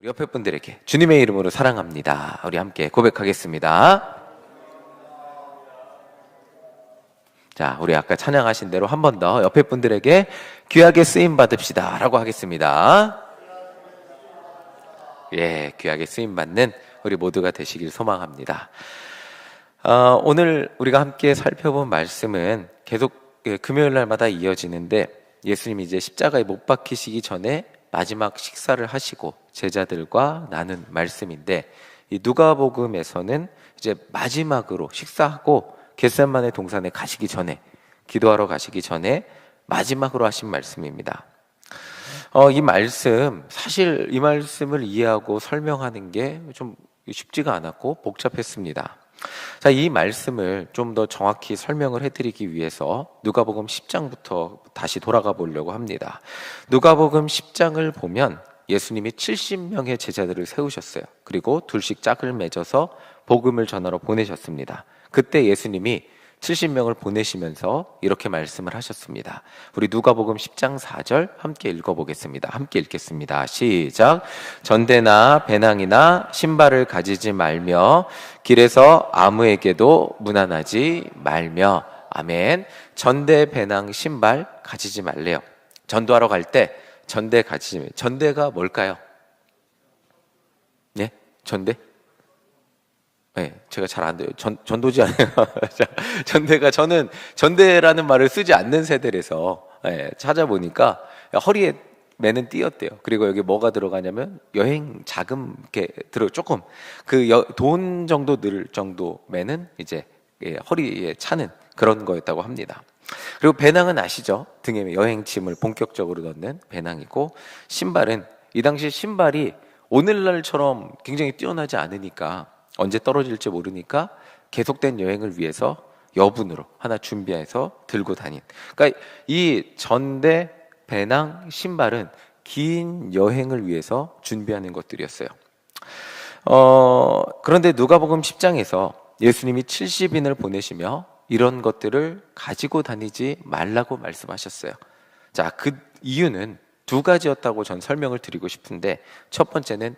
우리 옆에 분들에게 주님의 이름으로 사랑합니다. 우리 함께 고백하겠습니다. 자, 우리 아까 찬양하신 대로 한 번 더 옆에 분들에게 귀하게 쓰임 받읍시다 라고 하겠습니다. 예, 귀하게 쓰임 받는 우리 모두가 되시길 소망합니다. 오늘 우리가 함께 살펴본 말씀은 계속 금요일 날마다 이어지는데, 예수님이 이제 십자가에 못 박히시기 전에 마지막 식사를 하시고 제자들과 나눈 말씀인데, 이 누가복음에서는 이제 마지막으로 식사하고 겟세마네 동산에 가시기 전에, 기도하러 가시기 전에 마지막으로 하신 말씀입니다. 이 말씀, 사실 이 말씀을 이해하고 설명하는 게 좀 쉽지가 않았고 복잡했습니다. 자, 이 말씀을 좀 더 정확히 설명을 해드리기 위해서 누가복음 10장부터 다시 돌아가 보려고 합니다. 누가복음 10장을 보면 예수님이 70명의 제자들을 세우셨어요. 그리고 둘씩 짝을 맺어서 복음을 전하러 보내셨습니다. 그때 예수님이 70명을 보내시면서 이렇게 말씀을 하셨습니다. 우리 누가복음 10장 4절 함께 읽어보겠습니다. 함께 읽겠습니다. 시작. 전대나 배낭이나 신발을 가지지 말며 길에서 아무에게도 문안하지 말며. 아멘. 전대, 배낭, 신발 가지지 말래요. 전도하러 갈 때 전대 가지지 말래요. 전대가 뭘까요? 네? 전대? 네, 제가 잘 안 돼요. 전도지 않아요. 저는 전대라는 말을 쓰지 않는 세대라서 찾아보니까 허리에 매는 띠였대요. 그리고 여기 뭐가 들어가냐면 여행 자금 이렇게 조금 돈 정도 늘 정도 매는 이제 허리에 차는 그런 거였다고 합니다. 그리고 배낭은 아시죠? 등에 여행짐을 본격적으로 넣는 배낭이고, 신발은 이 당시 신발이 오늘날처럼 굉장히 뛰어나지 않으니까, 언제 떨어질지 모르니까 계속된 여행을 위해서 여분으로 하나 준비해서 들고 다닌. 그러니까 이 전대, 배낭, 신발은 긴 여행을 위해서 준비하는 것들이었어요. 그런데 누가복음 10장에서 예수님이 70인을 보내시며 이런 것들을 가지고 다니지 말라고 말씀하셨어요. 자, 그 이유는 두 가지였다고 전 설명을 드리고 싶은데, 첫 번째는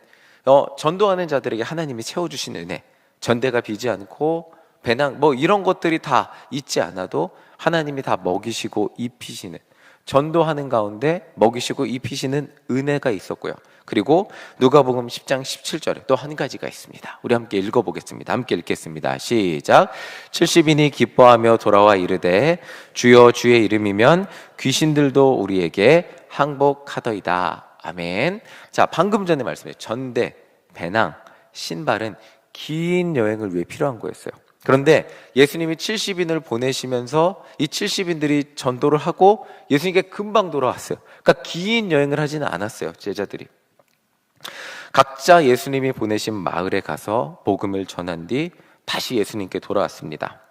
전도하는 자들에게 하나님이 채워주신 은혜, 전대가 비지 않고 배낭 이런 것들이 다 있지 않아도 하나님이 다 먹이시고 입히시는, 전도하는 가운데 먹이시고 입히시는 은혜가 있었고요. 그리고 누가복음 10장 17절에 또 한 가지가 있습니다. 우리 함께 읽어보겠습니다. 함께 읽겠습니다. 시작. 70인이 기뻐하며 돌아와 이르되 주여 주의 이름이면 귀신들도 우리에게 항복하더이다. 아멘. 자, 방금 전에 말씀해 전대, 배낭, 신발은 긴 여행을 위해 필요한 거였어요. 그런데 예수님이 70인을 보내시면서 이 70인들이 전도를 하고 예수님께 금방 돌아왔어요. 그러니까 긴 여행을 하지는 않았어요, 제자들이. 각자 예수님이 보내신 마을에 가서 복음을 전한 뒤 다시 예수님께 돌아왔습니다.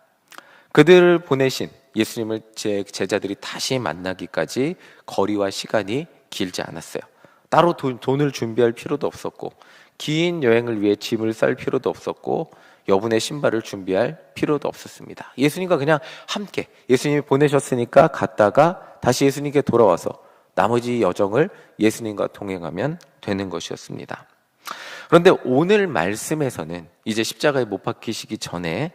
그들을 보내신 예수님을 제자들이 다시 만나기까지 거리와 시간이 길지 않았어요. 따로 돈을 준비할 필요도 없었고, 긴 여행을 위해 짐을 쌀 필요도 없었고, 여분의 신발을 준비할 필요도 없었습니다. 예수님과 그냥 함께, 예수님이 보내셨으니까 갔다가 다시 예수님께 돌아와서 나머지 여정을 예수님과 동행하면 되는 것이었습니다. 그런데 오늘 말씀에서는 이제 십자가에 못 박히시기 전에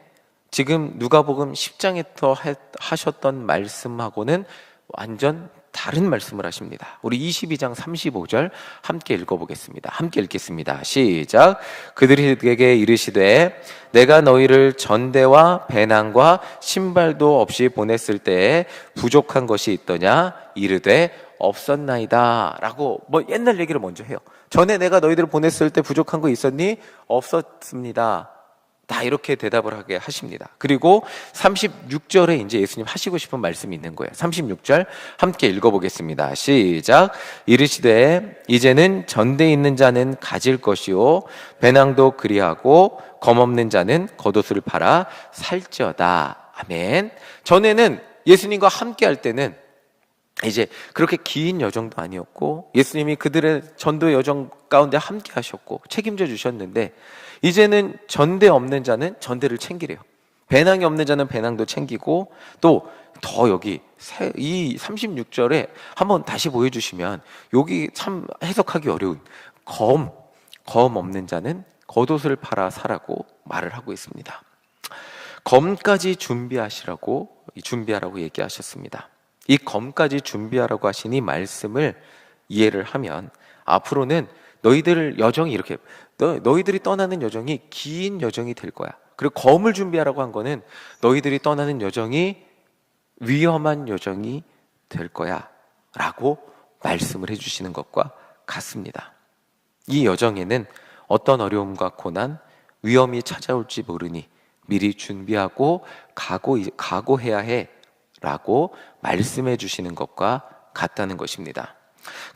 지금 누가복음 10장에서 하셨던 말씀하고는 완전 다른 말씀을 하십니다. 우리 22장 35절 함께 읽어보겠습니다. 함께 읽겠습니다. 시작. 그들에게 이르시되 내가 너희를 전대와 배낭과 신발도 없이 보냈을 때에 부족한 것이 있더냐? 이르되 없었나이다 라고 옛날 얘기를 먼저 해요. 전에 내가 너희들을 보냈을 때 부족한 거 있었니? 없었습니다. 다 이렇게 대답을 하게 하십니다. 그리고 36절에 이제 예수님 하시고 싶은 말씀이 있는 거예요. 36절 함께 읽어보겠습니다. 시작. 이르시되 이제는 전대 있는 자는 가질 것이요 배낭도 그리하고 검없는 자는 겉옷을 팔아 살지어다. 아멘. 전에는 예수님과 함께 할 때는 이제 그렇게 긴 여정도 아니었고, 예수님이 그들의 전도 여정 가운데 함께 하셨고 책임져 주셨는데, 이제는 전대 없는 자는 전대를 챙기래요. 배낭이 없는 자는 배낭도 챙기고, 또 더 여기 이 36절에 한번 다시 보여주시면, 여기 참 해석하기 어려운 검 없는 자는 겉옷을 팔아 사라고 말을 하고 있습니다. 검까지 준비하라고 얘기하셨습니다. 이 검까지 준비하라고 하신 이 말씀을 이해를 하면 앞으로는 너희들 여정이 이렇게 너희들이 떠나는 여정이 긴 여정이 될 거야. 그리고 검을 준비하라고 한 거는 너희들이 떠나는 여정이 위험한 여정이 될 거야 라고 말씀을 해주시는 것과 같습니다. 이 여정에는 어떤 어려움과 고난, 위험이 찾아올지 모르니 미리 준비하고 각오해야 해 라고 말씀해 주시는 것과 같다는 것입니다.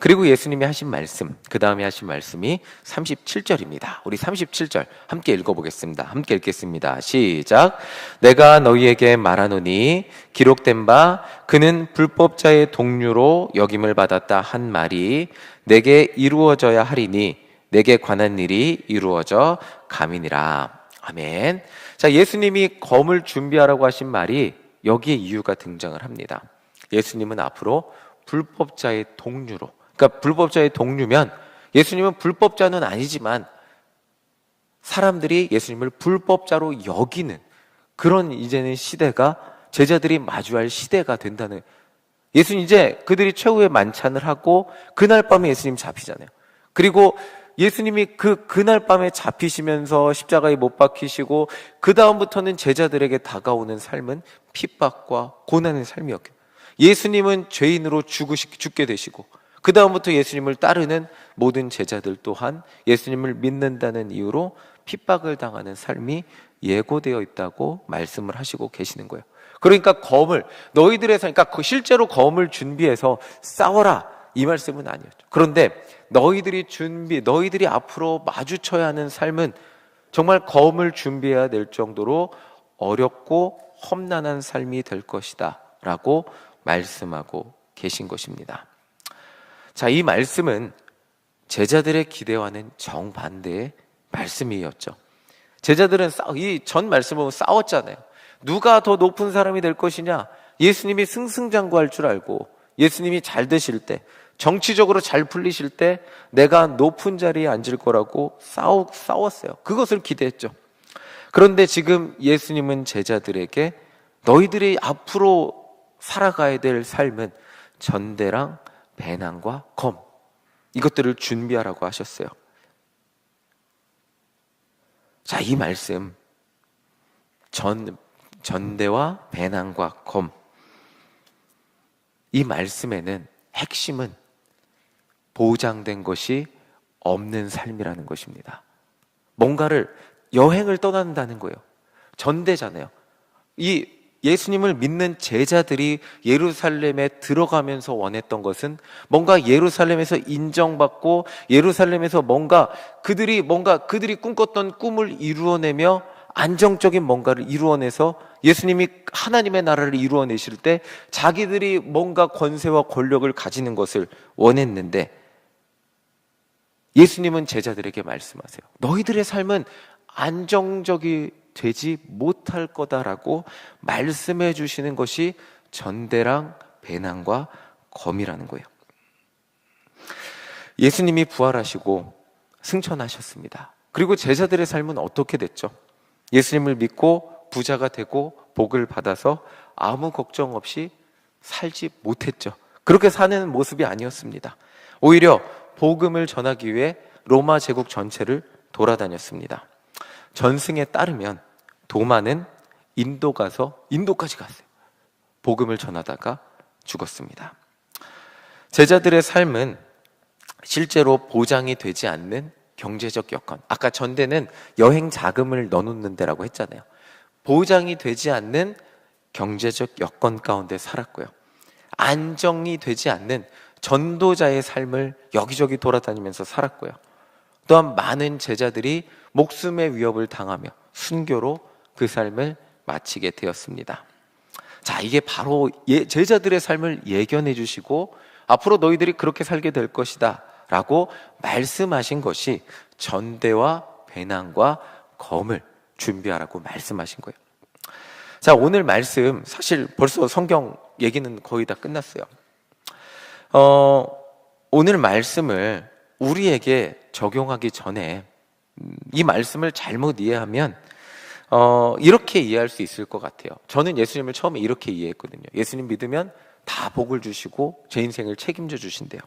그리고 예수님이 하신 말씀, 그 다음에 하신 말씀이 37절입니다. 우리 37절 함께 읽어보겠습니다. 함께 읽겠습니다. 시작. 내가 너희에게 말하노니 기록된 바 그는 불법자의 동류로 여김을 받았다 한 말이 내게 이루어져야 하리니 내게 관한 일이 이루어져 감이니라. 아멘. 자, 예수님이 검을 준비하라고 하신 말이 여기에 이유가 등장을 합니다. 예수님은 앞으로 불법자의 동류로, 그러니까 불법자의 동류면 예수님은 불법자는 아니지만 사람들이 예수님을 불법자로 여기는 그런 이제는 시대가 제자들이 마주할 시대가 된다는. 예수님 이제 그들이 최후의 만찬을 하고 그날 밤에 예수님 잡히잖아요. 그리고 예수님이 그날 밤에 잡히시면서 십자가에 못 박히시고 그 다음부터는 제자들에게 다가오는 삶은 핍박과 고난의 삶이었고, 예수님은 죄인으로 죽게 되시고 그 다음부터 예수님을 따르는 모든 제자들 또한 예수님을 믿는다는 이유로 핍박을 당하는 삶이 예고되어 있다고 말씀을 하시고 계시는 거예요. 그러니까 그러니까 실제로 검을 준비해서 싸워라 이 말씀은 아니었죠. 그런데 너희들이 앞으로 마주쳐야 하는 삶은 정말 검을 준비해야 될 정도로 어렵고 험난한 삶이 될 것이다 라고 말씀하고 계신 것입니다. 자, 이 말씀은 제자들의 기대와는 정반대의 말씀이었죠. 제자들은 이 전 말씀으로 싸웠잖아요. 누가 더 높은 사람이 될 것이냐. 예수님이 승승장구할 줄 알고 예수님이 잘 되실 때, 정치적으로 잘 풀리실 때 내가 높은 자리에 앉을 거라고 싸웠어요. 그것을 기대했죠. 그런데 지금 예수님은 제자들에게 너희들이 앞으로 살아가야 될 삶은 전대랑 배낭과 검, 이것들을 준비하라고 하셨어요. 자, 이 말씀 전대와 배낭과 검, 이 말씀에는 핵심은 보장된 것이 없는 삶이라는 것입니다. 뭔가를 여행을 떠난다는 거예요. 전대잖아요. 이 예수님을 믿는 제자들이 예루살렘에 들어가면서 원했던 것은 뭔가 예루살렘에서 인정받고 예루살렘에서 그들이 꿈꿨던 꿈을 이루어내며 안정적인 뭔가를 이루어내서 예수님이 하나님의 나라를 이루어내실 때 자기들이 뭔가 권세와 권력을 가지는 것을 원했는데, 예수님은 제자들에게 말씀하세요. 너희들의 삶은 안정적이 되지 못할 거다라고 말씀해 주시는 것이 전대랑 배낭과 검이라는 거예요. 예수님이 부활하시고 승천하셨습니다. 그리고 제자들의 삶은 어떻게 됐죠? 예수님을 믿고 부자가 되고 복을 받아서 아무 걱정 없이 살지 못했죠. 그렇게 사는 모습이 아니었습니다. 오히려 복음을 전하기 위해 로마 제국 전체를 돌아다녔습니다. 전승에 따르면 도마는 인도까지 갔어요. 복음을 전하다가 죽었습니다. 제자들의 삶은 실제로 보장이 되지 않는 경제적 여건, 아까 전대는 여행 자금을 넣어놓는 데라고 했잖아요. 보장이 되지 않는 경제적 여건 가운데 살았고요. 안정이 되지 않는 전도자의 삶을 여기저기 돌아다니면서 살았고요. 또한 많은 제자들이 목숨의 위협을 당하며 순교로 그 삶을 마치게 되었습니다. 자, 이게 바로 제자들의 삶을 예견해 주시고 앞으로 너희들이 그렇게 살게 될 것이다 라고 말씀하신 것이 전대와 배낭과 검을 준비하라고 말씀하신 거예요. 자, 오늘 말씀 사실 벌써 성경 얘기는 거의 다 끝났어요. 오늘 말씀을 우리에게 적용하기 전에 이 말씀을 잘못 이해하면 이렇게 이해할 수 있을 것 같아요. 저는 예수님을 처음에 이렇게 이해했거든요. 예수님 믿으면 다 복을 주시고 제 인생을 책임져 주신대요.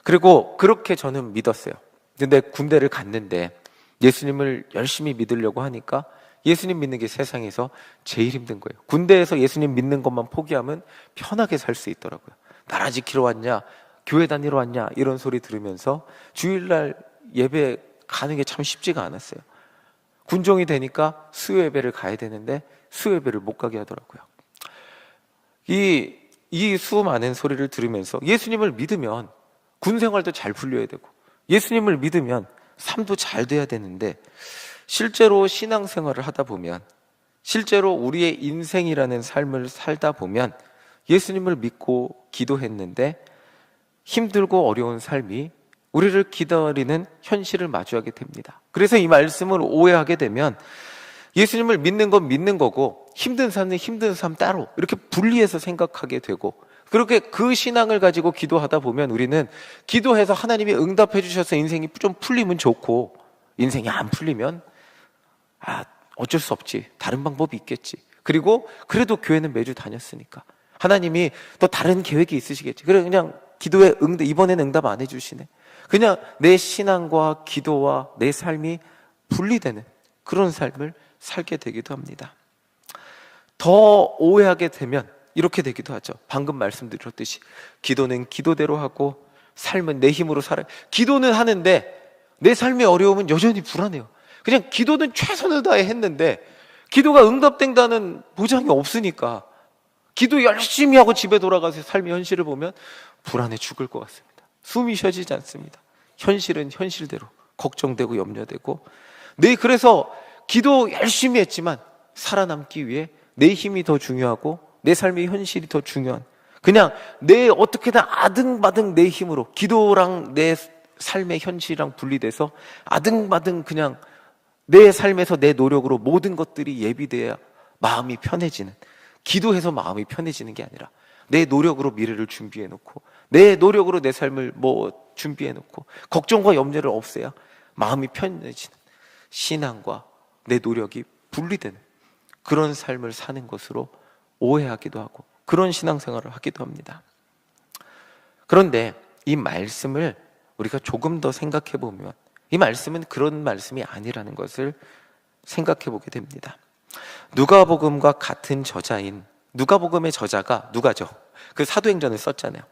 그리고 그렇게 저는 믿었어요. 근데 군대를 갔는데 예수님을 열심히 믿으려고 하니까 예수님 믿는 게 세상에서 제일 힘든 거예요. 군대에서 예수님 믿는 것만 포기하면 편하게 살 수 있더라고요. 나라 지키러 왔냐, 교회 다니러 왔냐, 이런 소리 들으면서 주일날 예배 가는 게 참 쉽지가 않았어요. 군종이 되니까 수요 예배를 가야 되는데 수요 예배를 못 가게 하더라고요. 이 수많은 소리를 들으면서 예수님을 믿으면 군 생활도 잘 풀려야 되고 예수님을 믿으면 삶도 잘 돼야 되는데, 실제로 신앙생활을 하다 보면, 실제로 우리의 인생이라는 삶을 살다 보면 예수님을 믿고 기도했는데 힘들고 어려운 삶이 우리를 기다리는 현실을 마주하게 됩니다. 그래서 이 말씀을 오해하게 되면 예수님을 믿는 건 믿는 거고 힘든 삶은 힘든 삶 따로 이렇게 분리해서 생각하게 되고, 그렇게 그 신앙을 가지고 기도하다 보면 우리는 기도해서 하나님이 응답해 주셔서 인생이 좀 풀리면 좋고, 인생이 안 풀리면 어쩔 수 없지, 다른 방법이 있겠지, 그리고 그래도 교회는 매주 다녔으니까 하나님이 또 다른 계획이 있으시겠지, 그래 그냥 기도에 이번에는 응답 안 해주시네, 그냥 내 신앙과 기도와 내 삶이 분리되는 그런 삶을 살게 되기도 합니다. 더 오해하게 되면 이렇게 되기도 하죠. 방금 말씀드렸듯이 기도는 기도대로 하고 삶은 내 힘으로 살아요. 기도는 하는데 내 삶의 어려움은 여전히 불안해요. 그냥 기도는 최선을 다해 했는데 기도가 응답된다는 보장이 없으니까 기도 열심히 하고 집에 돌아가서 삶의 현실을 보면 불안해 죽을 것 같습니다. 숨이 쉬어지지 않습니다. 현실은 현실대로 걱정되고 염려되고, 그래서 기도 열심히 했지만 살아남기 위해 내 힘이 더 중요하고 내 삶의 현실이 더 중요한, 그냥 내 어떻게든 아등바등 내 힘으로 기도랑 내 삶의 현실이랑 분리돼서 아등바등 그냥 내 삶에서 내 노력으로 모든 것들이 예비돼야 마음이 편해지는, 기도해서 마음이 편해지는 게 아니라 내 노력으로 미래를 준비해 놓고 내 노력으로 내 삶을 준비해 놓고 걱정과 염려를 없애야 마음이 편해지는, 신앙과 내 노력이 분리되는 그런 삶을 사는 것으로 오해하기도 하고 그런 신앙생활을 하기도 합니다. 그런데 이 말씀을 우리가 조금 더 생각해 보면 이 말씀은 그런 말씀이 아니라는 것을 생각해 보게 됩니다. 누가복음과 같은 저자인, 누가복음의 저자가 누가죠? 그 사도행전을 썼잖아요.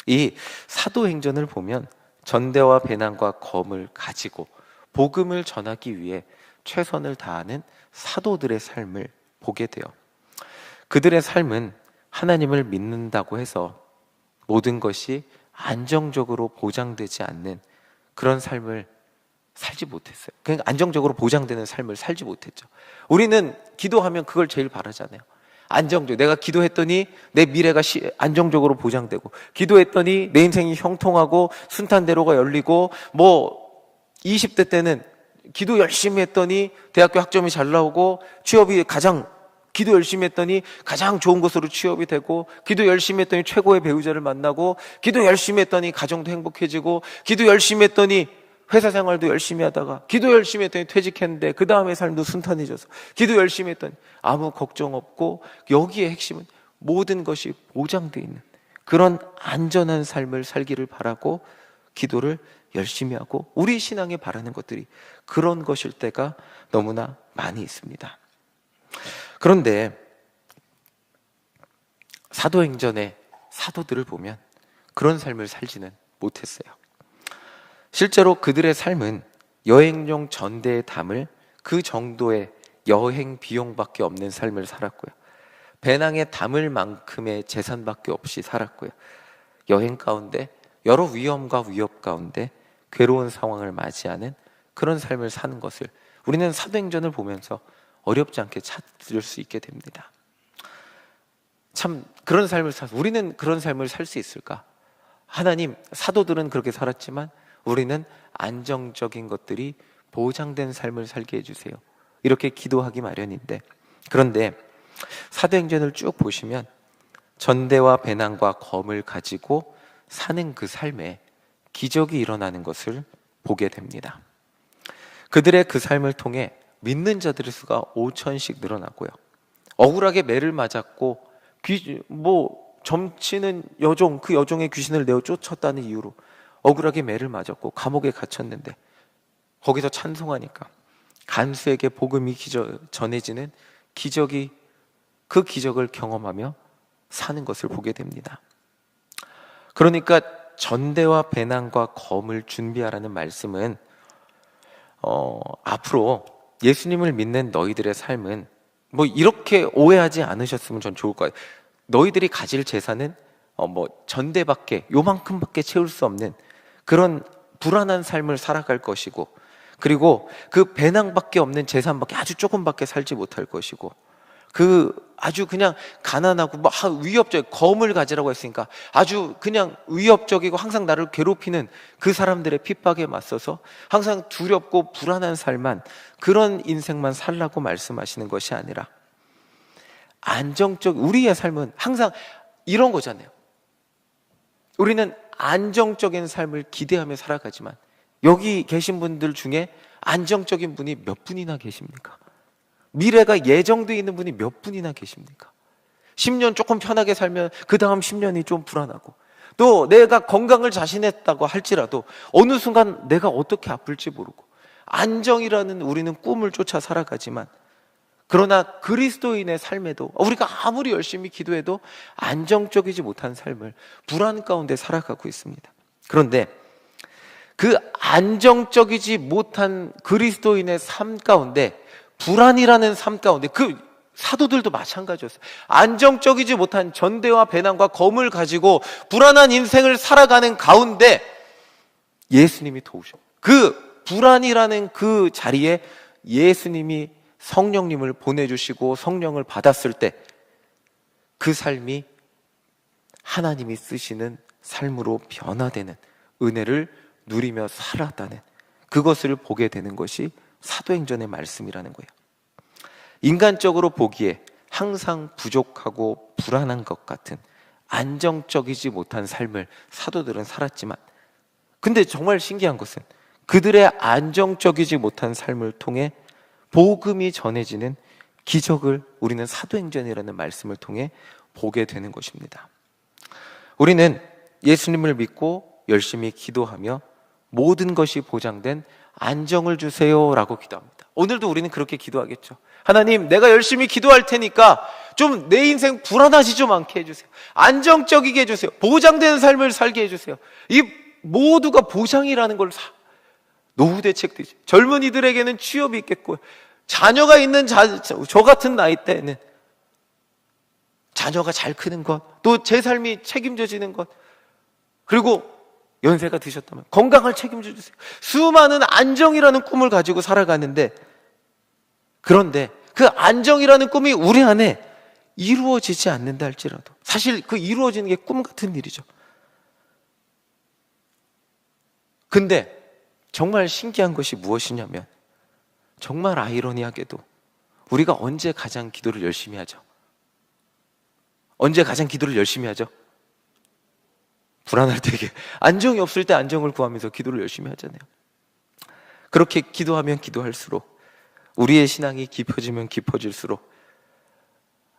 이 사도행전을 보면 전대와 배낭과 검을 가지고 복음을 전하기 위해 최선을 다하는 사도들의 삶을 보게 돼요. 그들의 삶은 하나님을 믿는다고 해서 모든 것이 안정적으로 보장되지 않는 그런 삶을 살지 못했어요. 그러니까 안정적으로 보장되는 삶을 살지 못했죠. 우리는 기도하면 그걸 제일 바라잖아요. 안정적, 내가 기도했더니 내 미래가 안정적으로 보장되고, 기도했더니 내 인생이 형통하고 순탄대로가 열리고, 20대 때는 기도 열심히 했더니 대학교 학점이 잘 나오고, 취업이 기도 열심히 했더니 가장 좋은 곳으로 취업이 되고, 기도 열심히 했더니 최고의 배우자를 만나고, 기도 열심히 했더니 가정도 행복해지고, 기도 열심히 했더니 회사 생활도 열심히 하다가, 기도 열심히 했더니 퇴직했는데 그 다음에 삶도 순탄해져서, 기도 열심히 했더니 아무 걱정 없고, 여기에 핵심은 모든 것이 보장되어 있는 그런 안전한 삶을 살기를 바라고 기도를 열심히 하고, 우리 신앙에 바라는 것들이 그런 것일 때가 너무나 많이 있습니다. 그런데 사도행전의 사도들을 보면 그런 삶을 살지는 못했어요. 실제로 그들의 삶은 여행용 전대에 담을 그 정도의 여행 비용밖에 없는 삶을 살았고요. 배낭에 담을 만큼의 재산밖에 없이 살았고요. 여행 가운데 여러 위험과 위협 가운데 괴로운 상황을 맞이하는 그런 삶을 사는 것을 우리는 사도행전을 보면서 어렵지 않게 찾을 수 있게 됩니다. 참, 그런 삶을 우리는 그런 삶을 살 수 있을까? 하나님, 사도들은 그렇게 살았지만 우리는 안정적인 것들이 보장된 삶을 살게 해주세요. 이렇게 기도하기 마련인데, 그런데 사도행전을 쭉 보시면 전대와 배낭과 검을 가지고 사는 그 삶에 기적이 일어나는 것을 보게 됩니다. 그들의 그 삶을 통해 믿는 자들의 수가 5천씩 늘어나고요. 억울하게 매를 맞았고 점치는 여종, 그 여종의 귀신을 내어 쫓았다는 이유로 억울하게 매를 맞았고 감옥에 갇혔는데 거기서 찬송하니까 간수에게 복음이 전해지는 그 기적을 경험하며 사는 것을 보게 됩니다. 그러니까 전대와 배낭과 검을 준비하라는 말씀은 앞으로 예수님을 믿는 너희들의 삶은 이렇게 오해하지 않으셨으면 전 좋을 거예요. 너희들이 가질 재산은 전대밖에, 요만큼밖에 채울 수 없는 그런 불안한 삶을 살아갈 것이고, 그리고 그 배낭밖에 없는 재산밖에, 아주 조금밖에 살지 못할 것이고, 아주 그냥 가난하고 위협적, 검을 가지라고 했으니까 아주 그냥 위협적이고 항상 나를 괴롭히는 그 사람들의 핍박에 맞서서 항상 두렵고 불안한 삶만, 그런 인생만 살라고 말씀하시는 것이 아니라 우리의 삶은 항상 이런 거잖아요. 우리는 안정적인 삶을 기대하며 살아가지만 여기 계신 분들 중에 안정적인 분이 몇 분이나 계십니까? 미래가 예정되어 있는 분이 몇 분이나 계십니까? 10년 조금 편하게 살면 그 다음 10년이 좀 불안하고, 또 내가 건강을 자신했다고 할지라도 어느 순간 내가 어떻게 아플지 모르고, 안정이라는 우리는 꿈을 쫓아 살아가지만, 그러나 그리스도인의 삶에도 우리가 아무리 열심히 기도해도 안정적이지 못한 삶을 불안 가운데 살아가고 있습니다. 그런데 그 안정적이지 못한 그리스도인의 삶 가운데, 불안이라는 삶 가운데, 그 사도들도 마찬가지였어요. 안정적이지 못한 전대와 배낭과 검을 가지고 불안한 인생을 살아가는 가운데 예수님이 도우셔. 그 불안이라는 그 자리에 예수님이 성령님을 보내주시고 성령을 받았을 때 그 삶이 하나님이 쓰시는 삶으로 변화되는 은혜를 누리며 살았다는, 그것을 보게 되는 것이 사도행전의 말씀이라는 거예요. 인간적으로 보기에 항상 부족하고 불안한 것 같은 안정적이지 못한 삶을 사도들은 살았지만, 근데 정말 신기한 것은 그들의 안정적이지 못한 삶을 통해 복음이 전해지는 기적을 우리는 사도행전이라는 말씀을 통해 보게 되는 것입니다. 우리는 예수님을 믿고 열심히 기도하며 모든 것이 보장된 안정을 주세요라고 기도합니다. 오늘도 우리는 그렇게 기도하겠죠. 하나님, 내가 열심히 기도할 테니까 좀 내 인생 불안하지 않게 해주세요. 안정적이게 해주세요. 보장된 삶을 살게 해주세요. 이 모두가 보장이라는 걸 노후 대책도 있죠. 젊은이들에게는 취업이 있겠고요. 자녀가 있는 저 같은 나이 때는 자녀가 잘 크는 것, 또 제 삶이 책임져지는 것, 그리고 연세가 드셨다면 건강을 책임져 주세요. 수많은 안정이라는 꿈을 가지고 살아가는데, 그런데 그 안정이라는 꿈이 우리 안에 이루어지지 않는다 할지라도, 사실 그 이루어지는 게 꿈 같은 일이죠. 근데 정말 신기한 것이 무엇이냐면, 정말 아이러니하게도 우리가 언제 가장 기도를 열심히 하죠? 언제 가장 기도를 열심히 하죠? 불안할 때, 안정이 없을 때 안정을 구하면서 기도를 열심히 하잖아요. 그렇게 기도하면 기도할수록, 우리의 신앙이 깊어지면 깊어질수록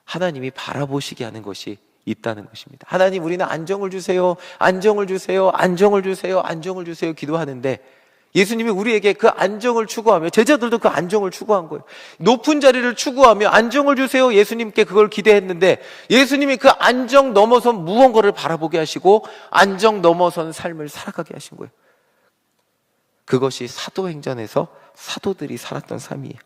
하나님이 바라보시게 하는 것이 있다는 것입니다. 하나님, 우리는 안정을 주세요, 안정을 주세요, 안정을 주세요, 안정을 주세요 기도하는데, 예수님이 우리에게 그 안정을 추구하며, 제자들도 그 안정을 추구한 거예요. 높은 자리를 추구하며 안정을 주세요, 예수님께 그걸 기대했는데, 예수님이 그 안정 넘어선 무언가를 바라보게 하시고 안정 넘어선 삶을 살아가게 하신 거예요. 그것이 사도행전에서 사도들이 살았던 삶이에요.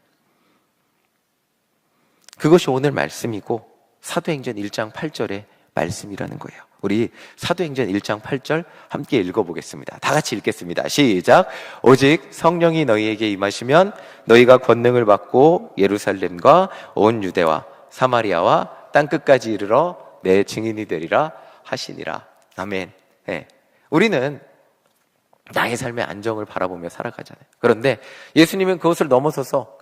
그것이 오늘 말씀이고 사도행전 1장 8절의 말씀이라는 거예요. 우리 사도행전 1장 8절 함께 읽어보겠습니다. 다 같이 읽겠습니다. 시작. 오직 성령이 너희에게 임하시면 너희가 권능을 받고 예루살렘과 온 유대와 사마리아와 땅끝까지 이르러 내 증인이 되리라 하시니라. 아멘. 네. 우리는 나의 삶의 안정을 바라보며 살아가잖아요. 그런데 예수님은 그것을 넘어서서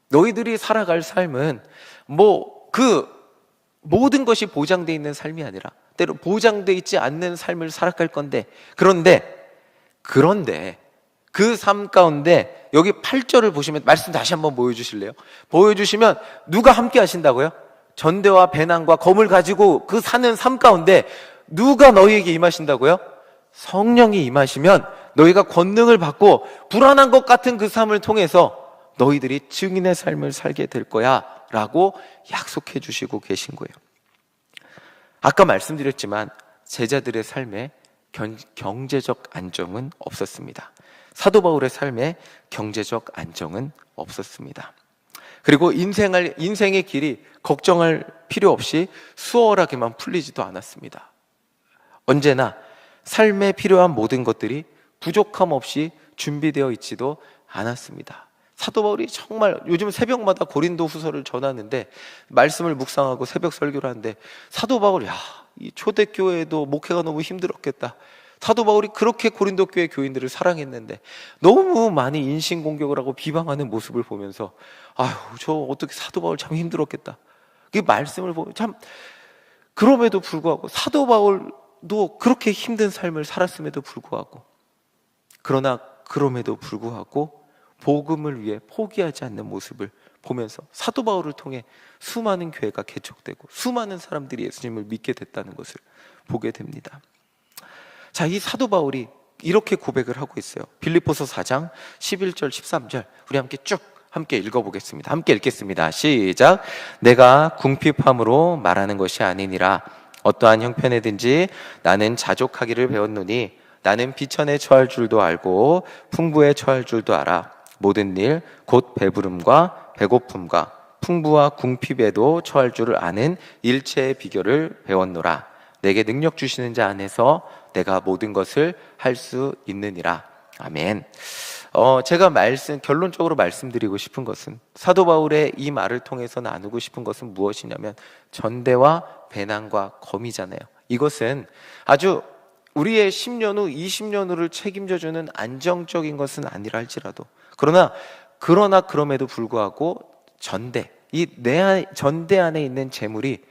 너희들이 살아갈 삶은 모든 것이 보장되어 있는 삶이 아니라 때로 보장되어 있지 않는 삶을 살아갈 건데, 그런데 그런데 그 삶 가운데 여기 8절을 보시면 말씀 다시 한번 보여주실래요? 보여주시면 누가 함께 하신다고요? 전대와 배낭과 검을 가지고 그 사는 삶 가운데 누가 너희에게 임하신다고요? 성령이 임하시면 너희가 권능을 받고 불안한 것 같은 그 삶을 통해서 너희들이 증인의 삶을 살게 될 거야 라고 약속해 주시고 계신 거예요. 아까 말씀드렸지만 제자들의 삶에 경제적 안정은 없었습니다. 사도 바울의 삶에 경제적 안정은 없었습니다. 그리고 인생의 길이 걱정할 필요 없이 수월하게만 풀리지도 않았습니다. 언제나 삶에 필요한 모든 것들이 부족함 없이 준비되어 있지도 않았습니다. 사도 바울이 정말 요즘 새벽마다 고린도 후서를 전하는데 말씀을 묵상하고 새벽 설교를 하는데 사도 바울이 이 초대교회도 목회가 너무 힘들었겠다. 사도 바울이 그렇게 고린도 교회 교인들을 사랑했는데 너무 많이 인신공격을 하고 비방하는 모습을 보면서 저 어떻게 사도 바울 참 힘들었겠다. 그 말씀을 보면 참 그럼에도 불구하고 사도 바울도 그렇게 힘든 삶을 살았음에도 불구하고 그러나 그럼에도 불구하고 복음을 위해 포기하지 않는 모습을 보면서 사도 바울을 통해 수많은 교회가 개척되고 수많은 사람들이 예수님을 믿게 됐다는 것을 보게 됩니다. 자, 이 사도 바울이 이렇게 고백을 하고 있어요. 빌립보서 4장 11절 13절 우리 함께 읽어보겠습니다. 함께 읽겠습니다. 시작. 내가 궁핍함으로 말하는 것이 아니니라. 어떠한 형편에든지 나는 자족하기를 배웠노니 나는 비천에 처할 줄도 알고 풍부에 처할 줄도 알아. 모든 일 곧 배부름과 배고픔과 풍부와 궁핍에도 처할 줄을 아는 일체의 비결을 배웠노라. 내게 능력 주시는 자 안에서 내가 모든 것을 할 수 있느니라. 아멘. 제가 결론적으로 말씀드리고 싶은 것은 사도 바울의 이 말을 통해서 나누고 싶은 것은 무엇이냐면 전대와 배낭과 검이잖아요. 이것은 아주 우리의 10년 후, 20년 후를 책임져주는 안정적인 것은 아니라 할지라도 그럼에도 불구하고 전대 안에 있는 재물이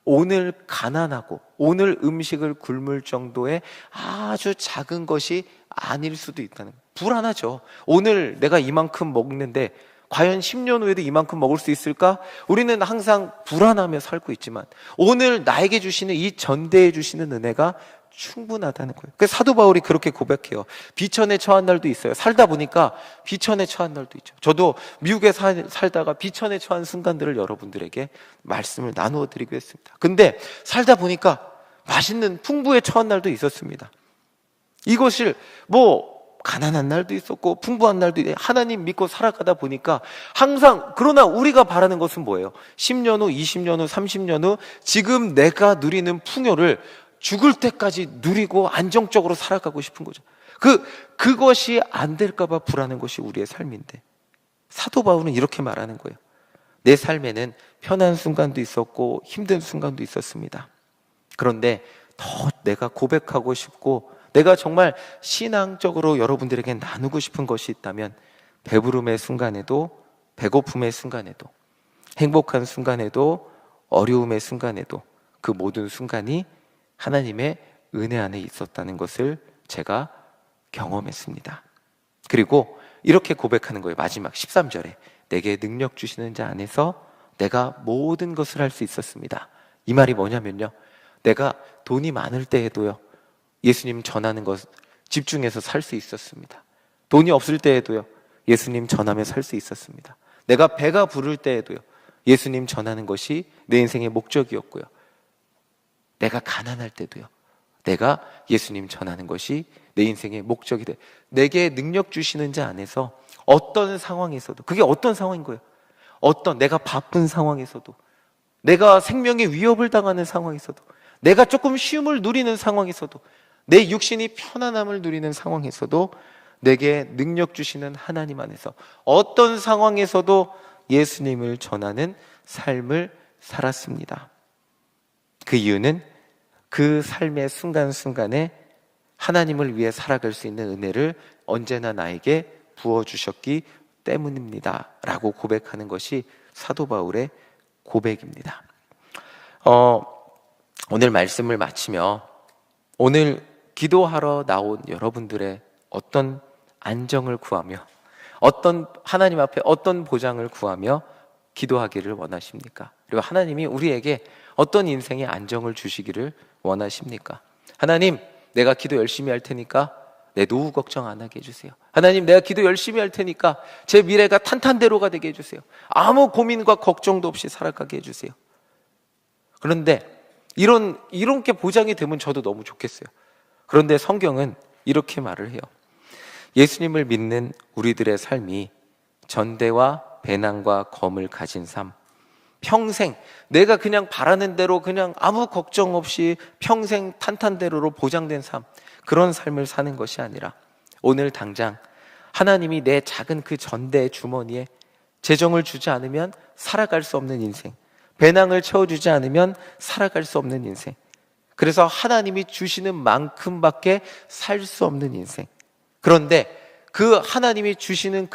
오늘 가난하고 오늘 음식을 굶을 정도의 아주 작은 것이 아닐 수도 있다는 거예요. 불안하죠. 오늘 내가 이만큼 먹는데 과연 10년 후에도 이만큼 먹을 수 있을까? 우리는 항상 불안하며 살고 있지만 오늘 나에게 주시는 이 전대해 주시는 은혜가 충분하다는 거예요. 그래서 사도 바울이 그렇게 고백해요. 비천에 처한 날도 있어요. 살다 보니까 비천에 처한 날도 있죠. 저도 미국에 살다가 비천에 처한 순간들을 여러분들에게 말씀을 나누어 드리고 했습니다. 근데 살다 보니까 맛있는 풍부에 처한 날도 있었습니다. 이것을 가난한 날도 있었고 풍부한 날도 있고 하나님 믿고 살아가다 보니까 항상 그러나 우리가 바라는 것은 뭐예요? 10년 후, 20년 후, 30년 후 지금 내가 누리는 풍요를 죽을 때까지 누리고 안정적으로 살아가고 싶은 거죠. 그것이 안 될까 봐 불안한 것이 우리의 삶인데 사도 바울은 이렇게 말하는 거예요. 내 삶에는 편한 순간도 있었고 힘든 순간도 있었습니다. 그런데 더 내가 고백하고 싶고 내가 정말 신앙적으로 여러분들에게 나누고 싶은 것이 있다면 배부름의 순간에도 배고픔의 순간에도 행복한 순간에도 어려움의 순간에도 그 모든 순간이 하나님의 은혜 안에 있었다는 것을 제가 경험했습니다. 그리고 이렇게 고백하는 거예요. 마지막 13절에 내게 능력 주시는 자 안에서 내가 모든 것을 할 수 있었습니다. 이 말이 뭐냐면요, 내가 돈이 많을 때에도요 예수님 전하는 것 집중해서 살 수 있었습니다. 돈이 없을 때에도요 예수님 전하며 살 수 있었습니다. 내가 배가 부를 때에도요 예수님 전하는 것이 내 인생의 목적이었고요, 내가 가난할 때도요 내가 예수님 전하는 것이 내 인생의 목적이 돼. 내게 능력 주시는 자 안에서 어떤 상황에서도, 그게 어떤 상황인 거예요? 내가 바쁜 상황에서도, 내가 생명의 위협을 당하는 상황에서도, 내가 조금 쉼을 누리는 상황에서도, 내 육신이 편안함을 누리는 상황에서도 내게 능력 주시는 하나님 안에서 어떤 상황에서도 예수님을 전하는 삶을 살았습니다. 그 이유는 그 삶의 순간순간에 하나님을 위해 살아갈 수 있는 은혜를 언제나 나에게 부어주셨기 때문입니다 라고 고백하는 것이 사도 바울의 고백입니다. 오늘 말씀을 마치며 오늘 기도하러 나온 여러분들의 어떤 안정을 구하며 어떤 하나님 앞에 어떤 보장을 구하며 기도하기를 원하십니까? 그리고 하나님이 우리에게 어떤 인생의 안정을 주시기를 원하십니까? 하나님, 내가 기도 열심히 할 테니까 내 노후 걱정 안 하게 해주세요. 하나님, 내가 기도 열심히 할 테니까 제 미래가 탄탄대로가 되게 해주세요. 아무 고민과 걱정도 없이 살아가게 해주세요. 그런데 이렇게 보장이 되면 저도 너무 좋겠어요. 그런데 성경은 이렇게 말을 해요. 예수님을 믿는 우리들의 삶이 전대와 배낭과 검을 가진 삶, 평생 내가 그냥 바라는 대로 그냥 아무 걱정 없이 평생 탄탄대로로 보장된 삶, 그런 삶을 사는 것이 아니라 오늘 당장 하나님이 내 작은 그 전대의 주머니에 재정을 주지 않으면 살아갈 수 없는 인생, 배낭을 채워주지 않으면 살아갈 수 없는 인생, 그래서 하나님이 주시는 만큼밖에 살 수 없는 인생. 그런데 그 하나님이 주시는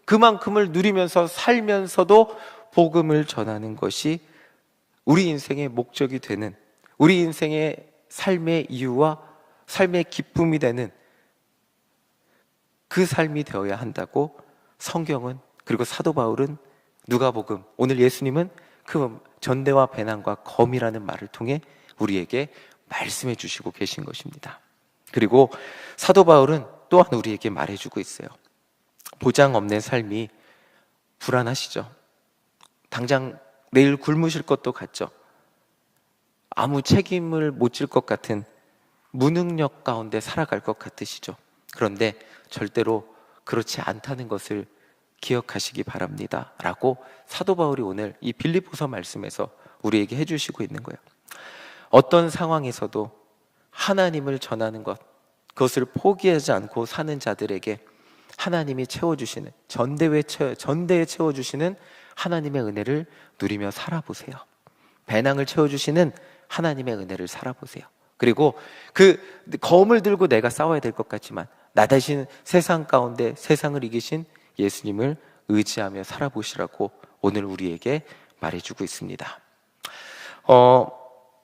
그만큼을 누리면서 살면서도 복음을 전하는 것이 우리 인생의 목적이 되는, 우리 인생의 삶의 이유와 삶의 기쁨이 되는 그 삶이 되어야 한다고 성경은, 그리고 사도 바울은, 누가복음, 오늘 예수님은 그 전대와 배낭과 검이라는 말을 통해 우리에게 말씀해 주시고 계신 것입니다. 그리고 사도 바울은 또한 우리에게 말해주고 있어요. 보장 없는 삶이 불안하시죠? 당장 내일 굶으실 것도 같죠? 아무 책임을 못 질 것 같은 무능력 가운데 살아갈 것 같으시죠? 그런데 절대로 그렇지 않다는 것을 기억하시기 바랍니다 라고 사도 바울이 오늘 이 빌립보서 말씀에서 우리에게 해주시고 있는 거예요. 어떤 상황에서도 하나님을 전하는 것, 그것을 포기하지 않고 사는 자들에게 하나님이 채워주시는, 전대에 채워주시는 하나님의 은혜를 누리며 살아보세요. 배낭을 채워주시는 하나님의 은혜를 살아보세요. 그리고 그 검을 들고 내가 싸워야 될 것 같지만 나 대신 세상 가운데 세상을 이기신 예수님을 의지하며 살아보시라고 오늘 우리에게 말해주고 있습니다.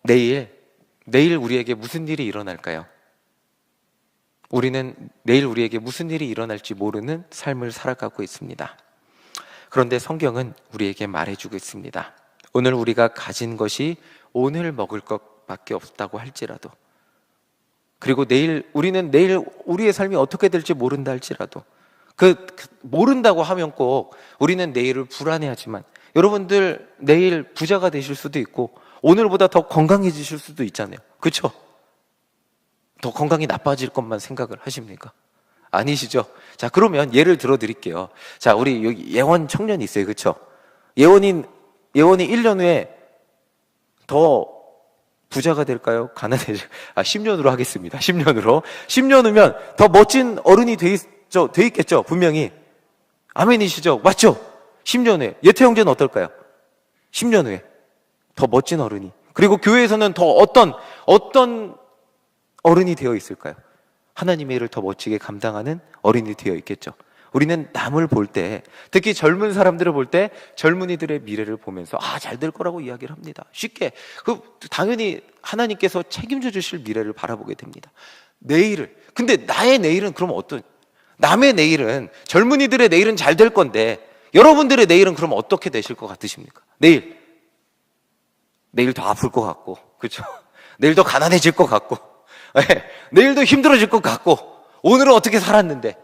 내일 우리에게 무슨 일이 일어날까요? 우리는 내일 우리에게 무슨 일이 일어날지 모르는 삶을 살아가고 있습니다. 그런데 성경은 우리에게 말해주고 있습니다. 오늘 우리가 가진 것이 오늘 먹을 것밖에 없다고 할지라도, 그리고 우리는 내일 우리의 삶이 어떻게 될지 모른다 할지라도, 모른다고 하면 꼭 우리는 내일을 불안해하지만, 여러분들 내일 부자가 되실 수도 있고 오늘보다 더 건강해지실 수도 있잖아요. 그렇죠? 더 건강이 나빠질 것만 생각을 하십니까? 아니시죠? 자, 그러면 예를 들어 드릴게요. 자, 우리 여기 예원 청년이 있어요. 그렇죠? 예원이 1년 후에 더 부자가 될까요? 가난해질? 10년으로 하겠습니다. 10년 후면 더 멋진 어른이 돼 있겠죠? 분명히. 아멘이시죠? 맞죠? 10년 후에. 예태 형제는 어떨까요? 10년 후에 더 멋진 어른이. 그리고 교회에서는 더 어떤 어른이 되어 있을까요? 하나님의 일을 더 멋지게 감당하는 어른이 되어 있겠죠. 우리는 남을 볼 때, 특히 젊은 사람들을 볼 때 젊은이들의 미래를 보면서 잘 될 거라고 이야기를 합니다. 쉽게. 당연히 하나님께서 책임져 주실 미래를 바라보게 됩니다. 내일을. 근데 나의 내일은 그럼 남의 내일은, 젊은이들의 내일은 잘 될 건데 여러분들의 내일은 그럼 어떻게 되실 것 같으십니까? 내일 더 아플 것 같고, 그렇죠? 내일 더 가난해질 것 같고, 내일 더 힘들어질 것 같고, 오늘은 어떻게 살았는데,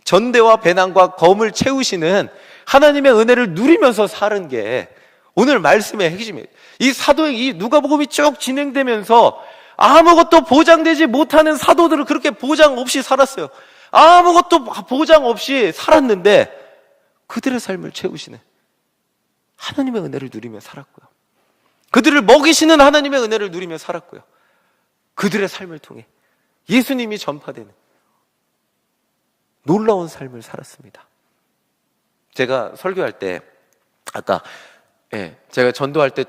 전대와 배낭과 검을 채우시는 하나님의 은혜를 누리면서 사는 게 오늘 말씀의 핵심이에요. 이 누가복음이 쭉 진행되면서 아무것도 보장되지 못하는 사도들을 그렇게 보장 없이 살았어요. 아무것도 보장 없이 살았는데 그들의 삶을 채우시는 하나님의 은혜를 누리며 살았고요. 그들을 먹이시는 하나님의 은혜를 누리며 살았고요. 그들의 삶을 통해 예수님이 전파되는 놀라운 삶을 살았습니다. 제가 설교할 때, 제가 전도할 때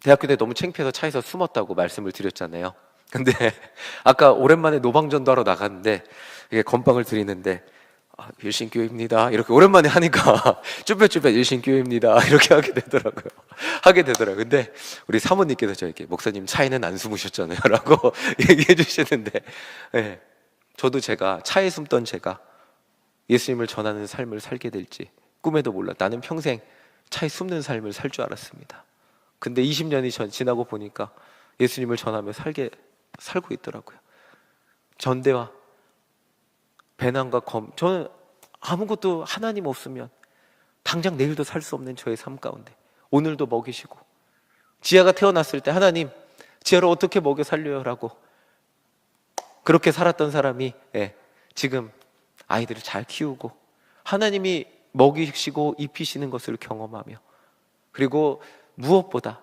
대학교 때 너무 창피해서 차에서 숨었다고 말씀을 드렸잖아요. 근데 아까 오랜만에 노방전도하러 나갔는데 이게 건빵을 드리는데 일신교회입니다 이렇게 오랜만에 하니까 쭈뼛쭈뼛 일신교회입니다 이렇게 하게 되더라고요. 근데 우리 사모님께서 저에게 목사님 차에는 안 숨으셨잖아요 라고 얘기해 주시는데, 저도 제가 차에 숨던 제가 예수님을 전하는 삶을 살게 될지 꿈에도 몰라. 나는 평생 차에 숨는 삶을 살 줄 알았습니다. 근데 20년이 지나고 보니까 예수님을 전하며 살고 있더라고요. 전대와 배난과 저는 아무것도 하나님 없으면 당장 내일도 살 수 없는 저의 삶 가운데 오늘도 먹이시고, 지아가 태어났을 때 하나님 지아를 어떻게 먹여 살려요? 라고 그렇게 살았던 사람이 지금 아이들을 잘 키우고 하나님이 먹이시고 입히시는 것을 경험하며, 그리고 무엇보다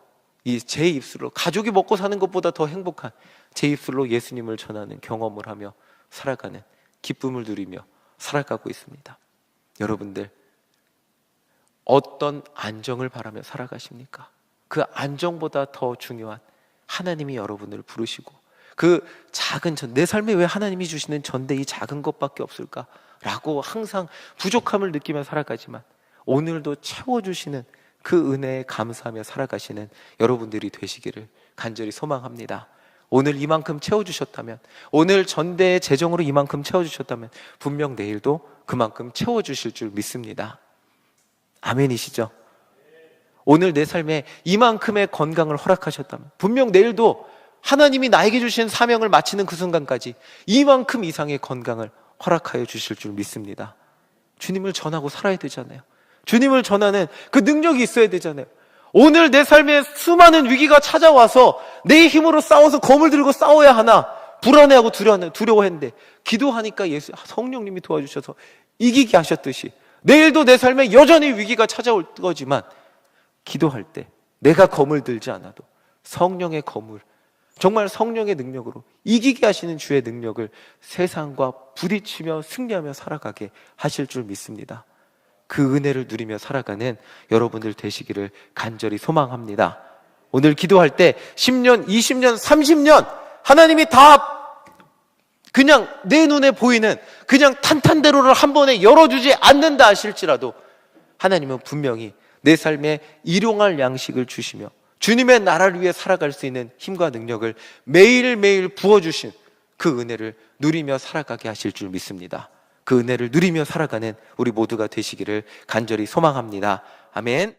제 입술로, 가족이 먹고 사는 것보다 더 행복한 제 입술로 예수님을 전하는 경험을 하며 살아가는, 기쁨을 누리며 살아가고 있습니다. 여러분들 어떤 안정을 바라며 살아가십니까? 그 안정보다 더 중요한 하나님이 여러분을 부르시고, 그 작은 내 삶에 왜 하나님이 주시는 전대 이 작은 것밖에 없을까? 라고 항상 부족함을 느끼며 살아가지만 오늘도 채워주시는 그 은혜에 감사하며 살아가시는 여러분들이 되시기를 간절히 소망합니다. 오늘 이만큼 채워주셨다면, 오늘 전대의 재정으로 이만큼 채워주셨다면 분명 내일도 그만큼 채워주실 줄 믿습니다. 아멘이시죠? 오늘 내 삶에 이만큼의 건강을 허락하셨다면 분명 내일도 하나님이 나에게 주신 사명을 마치는 그 순간까지 이만큼 이상의 건강을 허락하여 주실 줄 믿습니다. 주님을 전하고 살아야 되잖아요. 주님을 전하는 그 능력이 있어야 되잖아요. 오늘 내 삶에 수많은 위기가 찾아와서 내 힘으로 싸워서 검을 들고 싸워야 하나 불안해하고 두려워했는데, 기도하니까 성령님이 도와주셔서 이기게 하셨듯이 내일도 내 삶에 여전히 위기가 찾아올 거지만 기도할 때 내가 검을 들지 않아도 성령의 검을, 정말 성령의 능력으로 이기게 하시는 주의 능력을 세상과 부딪히며 승리하며 살아가게 하실 줄 믿습니다. 그 은혜를 누리며 살아가는 여러분들 되시기를 간절히 소망합니다. 오늘 기도할 때 10년, 20년, 30년 하나님이 다 그냥 내 눈에 보이는 그냥 탄탄대로를 한 번에 열어주지 않는다 하실지라도 하나님은 분명히 내 삶에 일용할 양식을 주시며 주님의 나라를 위해 살아갈 수 있는 힘과 능력을 매일매일 부어주신 그 은혜를 누리며 살아가게 하실 줄 믿습니다. 그 은혜를 누리며 살아가는 우리 모두가 되시기를 간절히 소망합니다. 아멘.